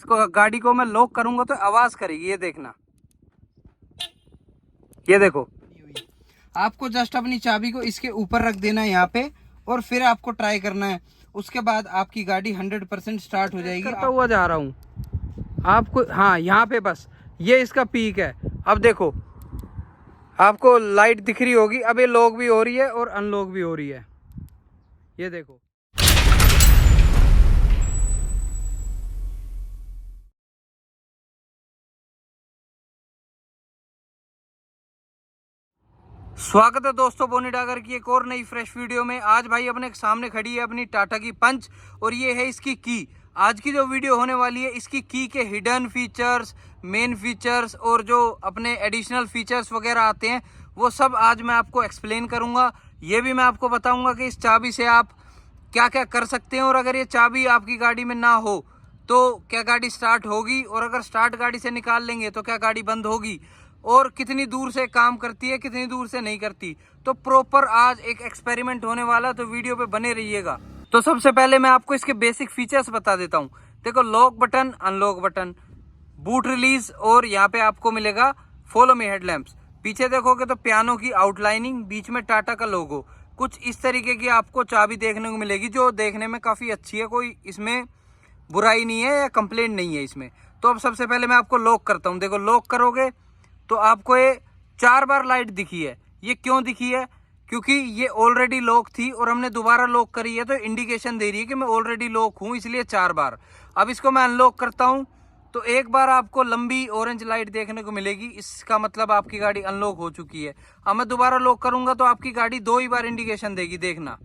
इसको गाड़ी को मैं लॉक करूंगा तो आवाज करेगी, ये देखना, ये देखो। आपको जस्ट अपनी चाबी को इसके ऊपर रख देना है यहाँ पे, और फिर आपको ट्राई करना है। उसके बाद आपकी गाड़ी 100% स्टार्ट हो जाएगी। करता हुआ जा रहा हूँ आपको, हाँ यहाँ पे बस ये इसका पीक है। अब देखो आपको लाइट दिख रही होगी, अब ये लॉक भी हो रही है और अनलॉक भी हो रही है, ये देखो। स्वागत है दोस्तों बोनी डागर की एक और नई फ्रेश वीडियो में। आज भाई अपने सामने खड़ी है अपनी टाटा की पंच, और ये है इसकी की। आज की जो वीडियो होने वाली है इसकी की के हिडन फीचर्स, मेन फीचर्स और जो अपने एडिशनल फीचर्स वगैरह आते हैं वो सब आज मैं आपको एक्सप्लेन करूंगा। ये भी मैं आपको बताऊंगा कि इस चाबी से आप क्या क्या कर सकते हैं, और अगर ये चाबी आपकी गाड़ी में ना हो तो क्या गाड़ी स्टार्ट होगी, और अगर स्टार्ट गाड़ी से निकाल लेंगे तो क्या गाड़ी बंद होगी, और कितनी दूर से काम करती है कितनी दूर से नहीं करती। तो प्रॉपर आज एक एक्सपेरिमेंट होने वाला, तो वीडियो पे बने रहिएगा। तो सबसे पहले मैं आपको इसके बेसिक फीचर्स बता देता हूँ। देखो, lock button, unlock button, boot release, और यहाँ पे आपको मिलेगा फॉलो मी हेडलैम्प्स। पीछे देखोगे तो पियानो की आउटलाइनिंग, बीच में टाटा का लोगो, कुछ इस तरीके की आपको चाबी देखने को मिलेगी, जो देखने में काफी अच्छी है, कोई इसमें बुराई नहीं है या कंप्लेंट नहीं है इसमें। तो अब सबसे पहले मैं आपको लॉक करता हूँ। देखो, लॉक करोगे तो आपको ये 4 बार लाइट दिखी है। ये क्यों दिखी है? क्योंकि ये ऑलरेडी लॉक थी और हमने दोबारा लॉक करी है, तो इंडिकेशन दे रही है कि मैं ऑलरेडी लॉक हूं, इसलिए 4 बार। अब इसको मैं अनलॉक करता हूं तो एक बार आपको लंबी ऑरेंज लाइट देखने को मिलेगी, इसका मतलब आपकी गाड़ी अनलॉक हो चुकी है। अब मैं दोबारा लॉक करूंगा तो आपकी गाड़ी 2 ही बार इंडिकेशन देगी, देखना,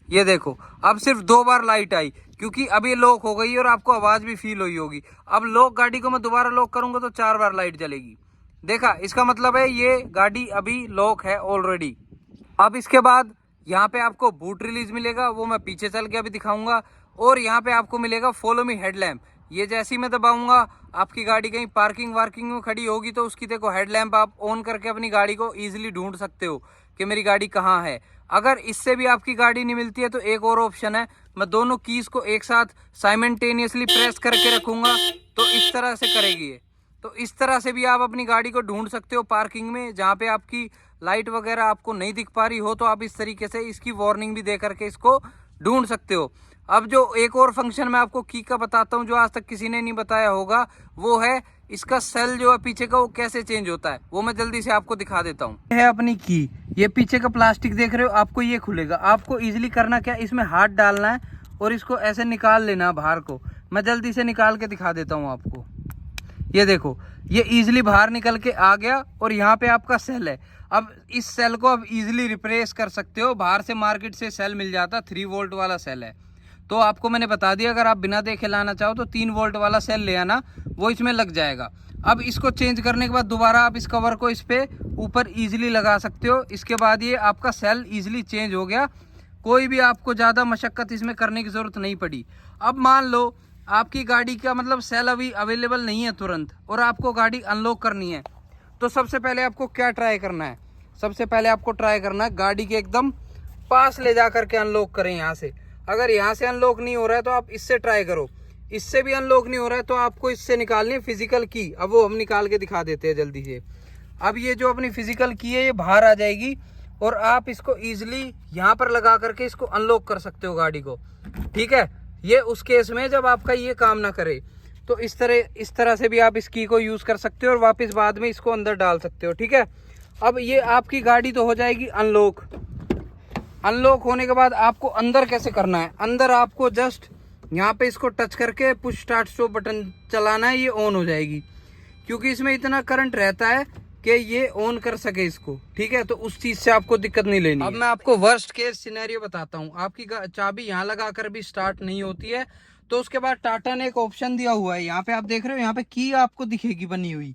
ये देखो। अब सिर्फ 2 बार लाइट आई क्योंकि अब ये लॉक हो गई और आपको आवाज भी फील हुई होगी। अब लॉक गाड़ी को मैं दोबारा लॉक करूंगा तो 4 बार लाइट जलेगी। देखा, इसका मतलब है ये गाड़ी अभी लॉक है ऑलरेडी। अब इसके बाद यहाँ पे आपको बूट रिलीज मिलेगा, वो मैं पीछे चल के अभी दिखाऊंगा। और यहाँ पे आपको मिलेगा फॉलो मी हेडलैम्प। ये जैसे ही मैं दबाऊंगा, आपकी गाड़ी कहीं पार्किंग वार्किंग में खड़ी होगी तो उसकी देखो हेडलैम्प आप ऑन करके अपनी गाड़ी को ईजिली ढूंढ सकते हो कि मेरी गाड़ी कहाँ है। अगर इससे भी आपकी गाड़ी नहीं मिलती है तो एक और ऑप्शन है, मैं दोनों कीज को एक साथ साइमल्टेनियसली प्रेस करके रखूंगा तो इस तरह से करेगी ये। तो इस तरह से भी आप अपनी गाड़ी को ढूंढ सकते हो पार्किंग में, जहाँ पे आपकी लाइट वगैरह आपको नहीं दिख पा रही हो, तो आप इस तरीके से इसकी वार्निंग भी दे करके इसको ढूंढ सकते हो। अब जो एक और फंक्शन मैं आपको की का बताता हूँ, जो आज तक किसी ने नहीं बताया होगा, वो है इसका सेल जो है पीछे का, वो कैसे चेंज होता है, वो मैं जल्दी से आपको दिखा देता हूँ। है अपनी की, ये पीछे का प्लास्टिक देख रहे हो, आपको ये खुलेगा। आपको इजिली करना क्या, इसमें हाथ डालना है और इसको ऐसे निकाल लेना बाहर को। मैं जल्दी से निकाल के दिखा देता हूँ आपको। ये देखो, ये इजिली बाहर निकल के आ गया और यहाँ पे आपका सेल है। अब इस सेल को आप इजिली रिप्लेस कर सकते हो, बाहर से मार्केट से सेल मिल जाता, 3 वोल्ट वाला सेल है। तो आपको मैंने बता दिया, अगर आप बिना देखे लाना चाहो तो 3 वोल्ट वाला सेल ले आना, वो इसमें लग जाएगा। अब इसको चेंज करने के बाद दोबारा आप इस कवर को इस पे ऊपर इजिली लगा सकते हो। इसके बाद ये आपका सेल इजिली चेंज हो गया, कोई भी आपको ज़्यादा मशक्कत इसमें करने की ज़रूरत नहीं पड़ी। अब मान लो आपकी गाड़ी का मतलब सेल अभी अवेलेबल नहीं है तुरंत, और आपको गाड़ी अनलॉक करनी है, तो सबसे पहले आपको क्या ट्राई करना है? सबसे पहले आपको ट्राई करना है गाड़ी के एकदम पास ले जा करके अनलॉक करें यहाँ से। अगर यहाँ से अनलॉक नहीं हो रहा है तो आप इससे ट्राई करो। इससे भी अनलॉक नहीं हो रहा है तो आपको इससे निकालनी है फिजिकल की। अब वो हम निकाल के दिखा देते हैं जल्दी से। अब ये जो अपनी फिजिकल की है ये बाहर आ जाएगी, और आप इसको इजिली यहाँ पर लगा करके इसको अनलॉक कर सकते हो गाड़ी को। ठीक है, ये उस केस में जब आपका ये काम ना करे, तो इस तरह से भी आप इस की को यूज कर सकते हो और वापस बाद में इसको अंदर डाल सकते हो। ठीक है, अब ये आपकी गाड़ी तो हो जाएगी अनलॉक। अनलॉक होने के बाद आपको अंदर कैसे करना है? अंदर आपको जस्ट यहाँ पे इसको टच करके पुश स्टार्ट स्टॉप बटन चलाना है, ये ऑन हो जाएगी, क्योंकि इसमें इतना करंट रहता है कि ये ऑन कर सके इसको। ठीक है, तो उस चीज से आपको दिक्कत नहीं लेनी। अब मैं आपको वर्स्ट केस सिनेरियो बताता हूँ। आपकी चाबी यहाँ लगा कर भी स्टार्ट नहीं होती है, तो उसके बाद टाटा ने एक ऑप्शन दिया हुआ है, यहाँ पे आप देख रहे हो, यहाँ पे की आपको दिखेगी बनी हुई।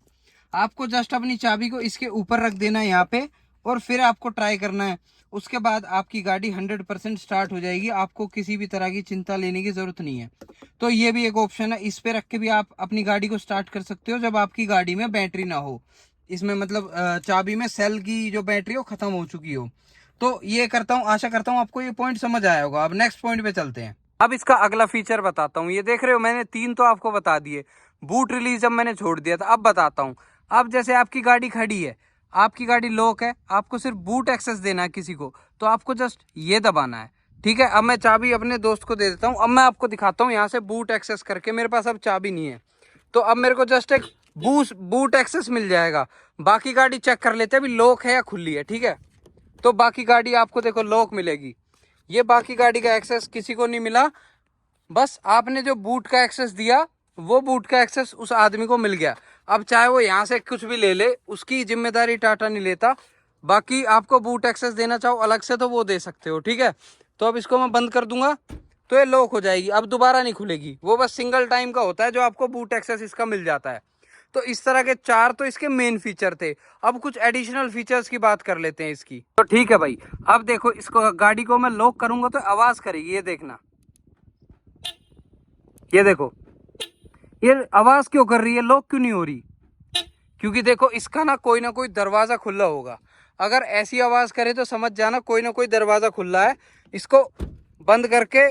आपको जस्ट अपनी चाबी को इसके ऊपर रख देना है यहाँ पे, और फिर आपको ट्राई करना है। उसके बाद आपकी गाड़ी 100% स्टार्ट हो जाएगी, आपको किसी भी तरह की चिंता लेने की जरूरत नहीं है। तो ये भी एक ऑप्शन है, इस पे रख के भी आप अपनी गाड़ी को स्टार्ट कर सकते हो जब आपकी गाड़ी में बैटरी ना हो, इसमें मतलब चाबी में सेल की जो बैटरी हो खत्म हो चुकी हो। तो ये करता हूँ, आशा करता हूँ आपको ये पॉइंट समझ आया होगा। अब नेक्स्ट पॉइंट पे चलते हैं। अब इसका अगला फीचर बताता हूँ। ये देख रहे हो, मैंने 3 तो आपको बता दिए। बूट रिलीज जब मैंने छोड़ दिया था, अब बताता हूँ। अब जैसे आपकी गाड़ी खड़ी है, आपकी गाड़ी लॉक है, आपको सिर्फ बूट एक्सेस देना है किसी को, तो आपको जस्ट ये दबाना है, ठीक है। अब मैं चाबी अपने दोस्त को दे देता हूँ। अब मैं आपको दिखाता हूँ यहाँ से बूट एक्सेस करके। मेरे पास अब चाबी नहीं है, तो अब मेरे को जस्ट एक बूट एक्सेस मिल जाएगा। बाकी गाड़ी चेक कर लेते हैं अभी लॉक है या खुली है, ठीक है। तो बाकी गाड़ी आपको देखो लॉक मिलेगी। ये बाकी गाड़ी का एक्सेस किसी को नहीं मिला, बस आपने जो बूट का एक्सेस दिया वो बूट का एक्सेस उस आदमी को मिल गया। अब चाहे वो यहाँ से कुछ भी ले ले, उसकी जिम्मेदारी टाटा नहीं लेता। बाकी आपको बूट एक्सेस देना चाहो अलग से तो वो दे सकते हो, ठीक है। तो अब इसको मैं बंद कर दूंगा तो ये लॉक हो जाएगी, अब दोबारा नहीं खुलेगी। वो बस सिंगल टाइम का होता है जो आपको बूट एक्सेस इसका मिल जाता है। तो इस तरह के 4 तो इसके मेन फीचर थे। अब कुछ एडिशनल फीचर्स की बात कर लेते हैं इसकी। तो ठीक है भाई, अब देखो इसको, गाड़ी को मैं लॉक करूंगा तो आवाज करेगी, ये देखना। ये देखो, ये आवाज क्यों कर रही है, लॉक क्यों नहीं हो रही? क्योंकि देखो इसका ना कोई दरवाजा खुला होगा। अगर ऐसी आवाज करे तो समझ जाना कोई ना कोई दरवाजा खुला है। इसको बंद करके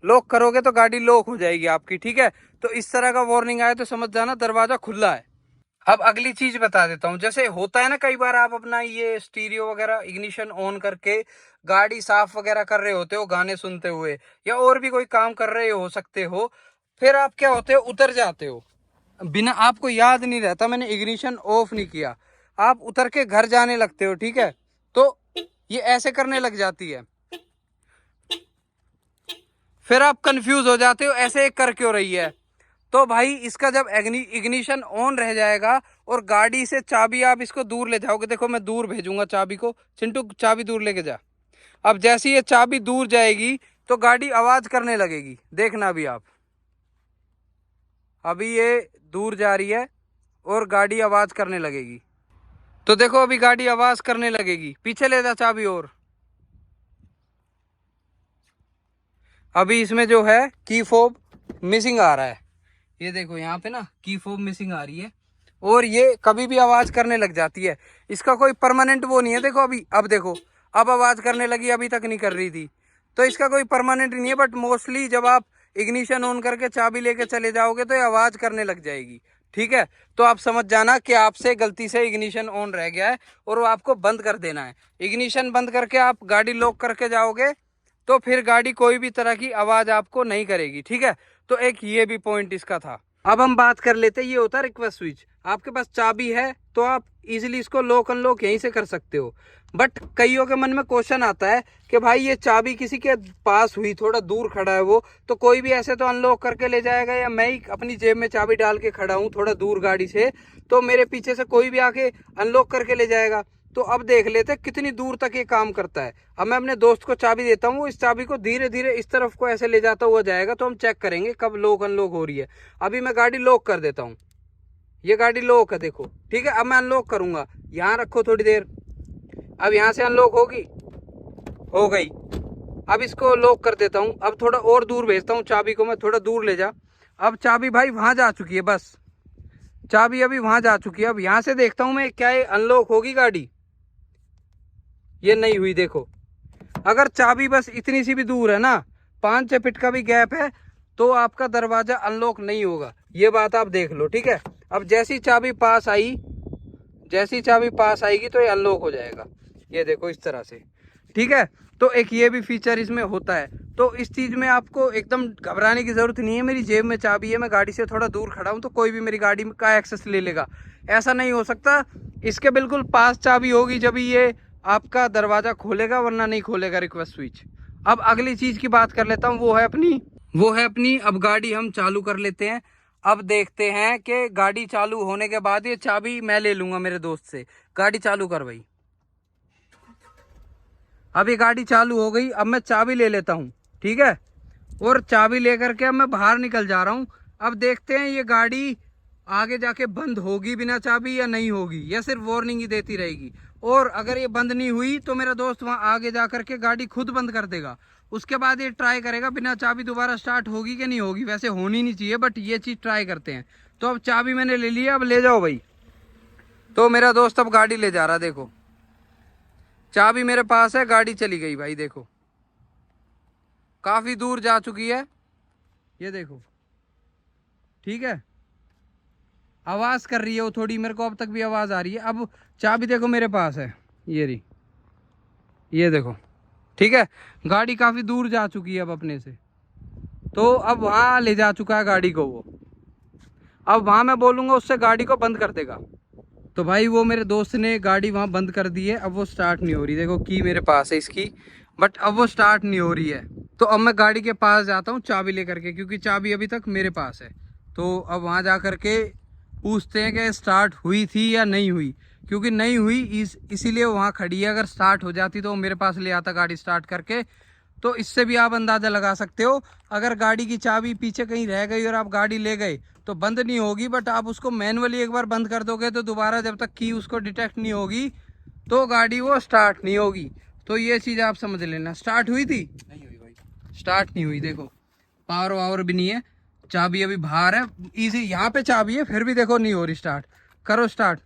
लॉक करोगे तो गाड़ी लॉक हो जाएगी आपकी, ठीक है। तो इस तरह का वार्निंग आए तो समझ जाना दरवाजा खुला है। अब अगली चीज बता देता हूँ। जैसे होता है ना, कई बार आप अपना ये स्टीरियो वगैरह इग्निशन ऑन करके गाड़ी साफ वगैरह कर रहे होते हो गाने सुनते हुए, या और भी कोई काम कर रहे हो सकते हो, फिर आप क्या होते हो, उतर जाते हो बिना, आपको याद नहीं रहता मैंने इग्निशन ऑफ नहीं किया, आप उतर के घर जाने लगते हो, ठीक है। तो ये ऐसे करने लग जाती है, फिर आप कंफ्यूज हो जाते हो ऐसे कर क्यों रही है। तो भाई इसका जब इग्निशन ऑन रह जाएगा और गाड़ी से चाबी आप इसको दूर ले जाओगे, देखो मैं दूर भेजूंगा चाबी को, चिंटू चाबी दूर लेके जा। अब जैसे ये चाबी दूर जाएगी तो गाड़ी आवाज करने लगेगी, देखना अभी आप। अभी ये दूर जा रही है और गाड़ी आवाज करने लगेगी। तो देखो अभी गाड़ी आवाज करने लगेगी, पीछे ले जा चाबी। और अभी इसमें जो है की फोब मिसिंग आ रहा है, ये देखो यहाँ पे ना की फोब मिसिंग आ रही है, और ये कभी भी आवाज करने लग जाती है। इसका कोई परमानेंट वो नहीं है। देखो अभी, अब देखो अब आवाज करने लगी, अभी तक नहीं कर रही थी। तो इसका कोई परमानेंट नहीं है, बट मोस्टली जब आप इग्निशन ऑन करके चाबी लेके चले जाओगे तो ये आवाज करने लग जाएगी, ठीक है। तो आप समझ जाना कि आपसे गलती से इग्निशन ऑन रह गया है और वो आपको बंद कर देना है। इग्निशन बंद करके आप गाड़ी लॉक करके जाओगे तो फिर गाड़ी कोई भी तरह की आवाज आपको नहीं करेगी, ठीक है। तो एक ये भी पॉइंट इसका था। अब हम बात कर लेते हैं, ये होता है रिक्वेस्ट स्विच। आपके पास चाबी है तो आप इजीली इसको लॉक अनलॉक यहीं से कर सकते हो। बट कईयों के मन में क्वेश्चन आता है कि भाई ये चाबी किसी के पास हुई, थोड़ा दूर खड़ा है वो, तो कोई भी ऐसे तो अनलॉक करके ले जाएगा, या मैं ही अपनी जेब में चाबी डाल के खड़ा हूँ थोड़ा दूर गाड़ी से, तो मेरे पीछे से कोई भी आके अनलॉक करके ले जाएगा। तो अब देख लेते कितनी दूर तक ये काम करता है। अब मैं अपने दोस्त को चाबी देता हूँ, इस चाबी को धीरे धीरे इस तरफ को ऐसे ले जाता हुआ जाएगा, तो हम चेक करेंगे कब लॉक अनलॉक हो रही है। अभी मैं गाड़ी लॉक कर देता हूँ, ये गाड़ी लॉक है देखो, ठीक है। अब मैं अनलॉक करूंगा, यहाँ रखो थोड़ी देर। अब यहाँ से अनलॉक होगी, हो गई। अब इसको लॉक कर देता हूँ, अब थोड़ा और दूर भेजता हूँ चाबी को, मैं थोड़ा दूर ले जा। अब चाबी भाई वहां जा चुकी है, बस चाबी अभी वहां जा चुकी है। अब यहाँ से देखता हूँ मैं क्या ये अनलॉक होगी गाड़ी, ये नहीं हुई। देखो अगर चाबी बस इतनी सी भी दूर है ना, 5-6 फीट का भी गैप है, तो आपका दरवाजा अनलॉक नहीं होगा। ये बात आप देख लो, ठीक है। अब जैसी चाबी पास आई, जैसी चाबी पास आएगी तो ये अनलॉक हो जाएगा, ये देखो इस तरह से, ठीक है। तो एक ये भी फीचर इसमें होता है। तो इस चीज़ में आपको एकदम घबराने की ज़रूरत नहीं है। मेरी जेब में चाबी है, मैं गाड़ी से थोड़ा दूर खड़ा हूँ तो कोई भी मेरी गाड़ी का एक्सेस ले लेगा, ऐसा नहीं हो सकता। इसके बिल्कुल पास चाबी होगी जब ये आपका दरवाज़ा खोलेगा, वरना नहीं खोलेगा रिक्वेस्ट स्विच। अब अगली चीज़ की बात कर लेता हूँ, वो है अपनी अब गाड़ी हम चालू कर लेते हैं। अब देखते हैं कि गाड़ी चालू होने के बाद ये चाबी मैं ले लूँगा मेरे दोस्त से। गाड़ी चालू कर भाई। अब ये गाड़ी चालू हो गई, अब मैं चाबी ले लेता हूँ, ठीक है। और चाबी लेकर के अब मैं बाहर निकल जा रहा हूँ। अब देखते हैं ये गाड़ी आगे जाके बंद होगी बिना चाबी या नहीं होगी, या सिर्फ वार्निंग ही देती रहेगी। और अगर ये बंद नहीं हुई तो मेरा दोस्त वहाँ आगे जा करके गाड़ी खुद बंद कर देगा। उसके बाद ये ट्राई करेगा बिना चाबी दोबारा स्टार्ट होगी कि नहीं होगी। वैसे होनी नहीं चाहिए, बट ये चीज़ ट्राई करते हैं। तो अब चाबी मैंने ले ली है, अब ले जाओ भाई। तो मेरा दोस्त अब गाड़ी ले जा रहा, देखो चाबी मेरे पास है, गाड़ी चली गई भाई देखो। काफ़ी दूर जा चुकी है, ये देखो। ठीक है, आवाज़ कर रही है वो थोड़ी, मेरे को अब तक भी आवाज़ आ रही है। अब चाबी देखो मेरे पास है, ये रही, ये देखो। ठीक है, गाड़ी काफ़ी दूर जा चुकी है अब अपने से, तो अब वहाँ ले जा चुका है गाड़ी को वो। अब वहाँ मैं बोलूँगा उससे गाड़ी को बंद कर देगा। तो भाई वो मेरे दोस्त ने गाड़ी वहाँ बंद कर दी है, अब वो स्टार्ट नहीं हो रही। देखो की मेरे पास है इसकी, बट अब वो स्टार्ट नहीं हो रही है। तो अब मैं गाड़ी के पास जाता हूँ चाबी लेकर के, क्योंकि चाबी अभी तक मेरे पास है। तो अब वहाँ जा कर के पूछते हैं कि स्टार्ट हुई थी या नहीं हुई, क्योंकि नहीं हुई इसीलिए वहाँ खड़ी है। अगर स्टार्ट हो जाती तो वो मेरे पास ले आता गाड़ी स्टार्ट करके। तो इससे भी आप अंदाज़ा लगा सकते हो, अगर गाड़ी की चाबी पीछे कहीं रह गई और आप गाड़ी ले गए तो बंद नहीं होगी, बट आप उसको मैनुअली एक बार बंद कर दोगे तो दोबारा जब तक की उसको डिटेक्ट नहीं होगी तो गाड़ी वो स्टार्ट नहीं होगी। तो ये चीज़ आप समझ लेना। स्टार्ट हुई थी? नहीं हुई भाई, स्टार्ट नहीं हुई। देखो पावर वावर भी नहीं है, चाबी अभी बाहर है, इजी यहाँ पे चाबी है, फिर भी देखो नहीं हो रही स्टार्ट। करो start,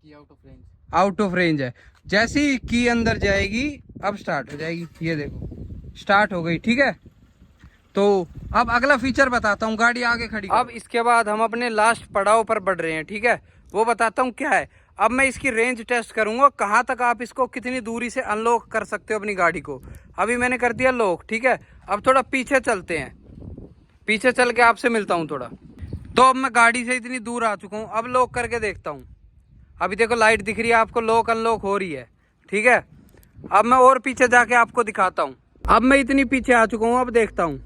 out of range, out of range है। जैसी की अंदर जाएगी अब स्टार्ट हो जाएगी, ये देखो स्टार्ट हो गई। ठीक है, तो अब अगला फीचर बताता हूँ, गाड़ी आगे खड़ी। अब इसके बाद हम अपने लास्ट पड़ाव पर बढ़ रहे हैं। ठीक है, वो बताता हूँ क्या है। अब मैं इसकी रेंज टेस्ट करूंगा, कहाँ तक आप इसको कितनी दूरी से अनलॉक कर सकते हो अपनी गाड़ी को। अभी मैंने कर दिया लॉक। ठीक है, अब थोड़ा पीछे चलते हैं, पीछे चल के आपसे मिलता हूँ थोड़ा। तो अब मैं गाड़ी से इतनी दूर आ चुका हूँ, अब लॉक करके देखता हूँ। अभी देखो लाइट दिख रही है आपको, लॉक अनलॉक हो रही है। ठीक है, अब मैं और पीछे जाके आपको दिखाता हूँ। अब मैं इतनी पीछे आ चुका हूँ, अब देखता हूँ।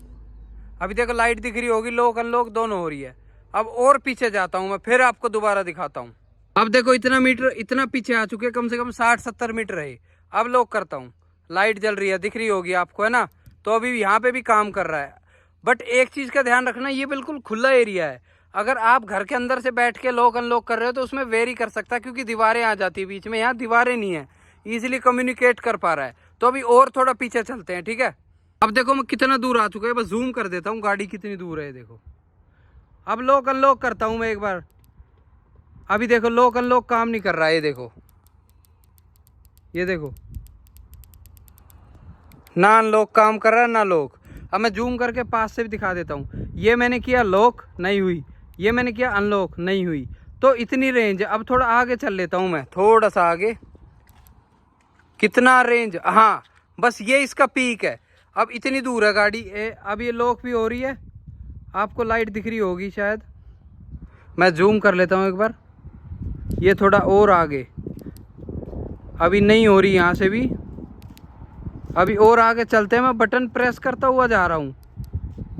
अभी देखो लाइट दिख रही होगी, लॉक अनलॉक दोनों हो रही है। अब और पीछे जाता हूँ मैं, फिर आपको दोबारा दिखाता हूँ। अब देखो इतना मीटर, इतना पीछे आ चुके, कम से कम 60-70 मीटर है। अब लॉक करता हूँ, लाइट जल रही है, दिख रही होगी आपको, है ना। तो अभी यहाँ पे भी काम कर रहा है। बट एक चीज़ का ध्यान रखना, ये बिल्कुल खुला एरिया है। अगर आप घर के अंदर से बैठ के लॉक अनलॉक कर रहे हो तो उसमें वेरी कर सकता है, क्योंकि दीवारें आ जाती है बीच में। यहाँ दीवारें नहीं है, ईजिली कम्युनिकेट कर पा रहा है। तो अभी और थोड़ा पीछे चलते हैं। ठीक है, अब देखो मैं कितना दूर आ चुका है, बस जूम कर देता हूँ गाड़ी कितनी दूर है। देखो अब लॉक अनलॉक करता हूँ मैं एक बार। अभी देखो लॉक अनलॉक काम नहीं कर रहा है, ये देखो, ये देखो ना अनलॉक काम कर रहा है ना लॉक। अब मैं जूम करके पास से भी दिखा देता हूँ। ये मैंने किया लॉक, नहीं हुई। ये मैंने किया अनलॉक, नहीं हुई। तो इतनी रेंज है। अब थोड़ा आगे चल लेता हूँ मैं, थोड़ा सा आगे। कितना रेंज, हाँ बस ये इसका पीक है। अब इतनी दूर है गाड़ी। अब ये लॉक भी हो रही है, आपको लाइट दिख रही होगी शायद। मैं जूम कर लेता हूँ एक बार, ये थोड़ा और आगे। अभी नहीं हो रही यहाँ से भी, अभी और आगे चलते हैं। मैं बटन प्रेस करता हुआ जा रहा हूँ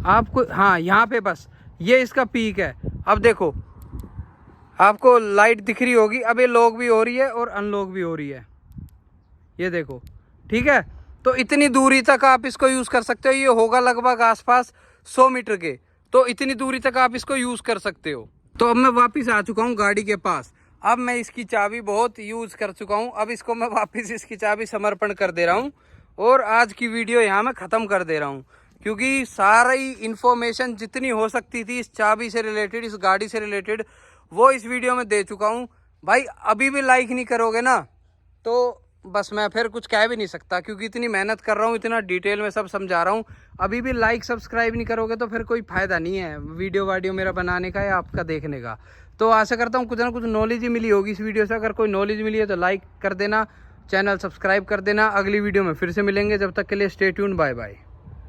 आपको, हाँ यहाँ पे बस ये इसका पीक है। अब देखो आपको लाइट दिख रही होगी। अब ये लॉक भी हो रही है और अनलॉक भी हो रही है, ये देखो। ठीक है, तो इतनी दूरी तक आप इसको यूज़ कर सकते हो। ये होगा लगभग आसपास 100 मीटर के, तो इतनी दूरी तक आप इसको यूज़ कर सकते हो। तो अब मैं वापस आ चुका हूँ गाड़ी के पास। अब मैं इसकी चाबी बहुत यूज़ कर चुका हूँ, अब इसको मैं वापस इसकी चाबी समर्पण कर दे रहा हूँ। और आज की वीडियो यहाँ मैं ख़त्म कर दे रहा हूँ, क्योंकि सारी इन्फॉर्मेशन जितनी हो सकती थी इस चाबी से रिलेटेड, इस गाड़ी से रिलेटेड, वो इस वीडियो में दे चुका हूँ। भाई अभी भी लाइक नहीं करोगे ना तो बस मैं फिर कुछ कह भी नहीं सकता, क्योंकि इतनी मेहनत कर रहा हूँ, इतना डिटेल में सब समझा रहा हूँ। अभी भी लाइक सब्सक्राइब नहीं करोगे तो फिर कोई फ़ायदा नहीं है वीडियो मेरा बनाने का या आपका देखने का। तो आशा करता हूँ कुछ ना कुछ नॉलेज ही मिली होगी इस वीडियो से। अगर कोई नॉलेज मिली है तो लाइक कर देना, चैनल सब्सक्राइब कर देना। अगली वीडियो में फिर से मिलेंगे, जब तक के लिए स्टे ट्यून्ड, बाय बाय।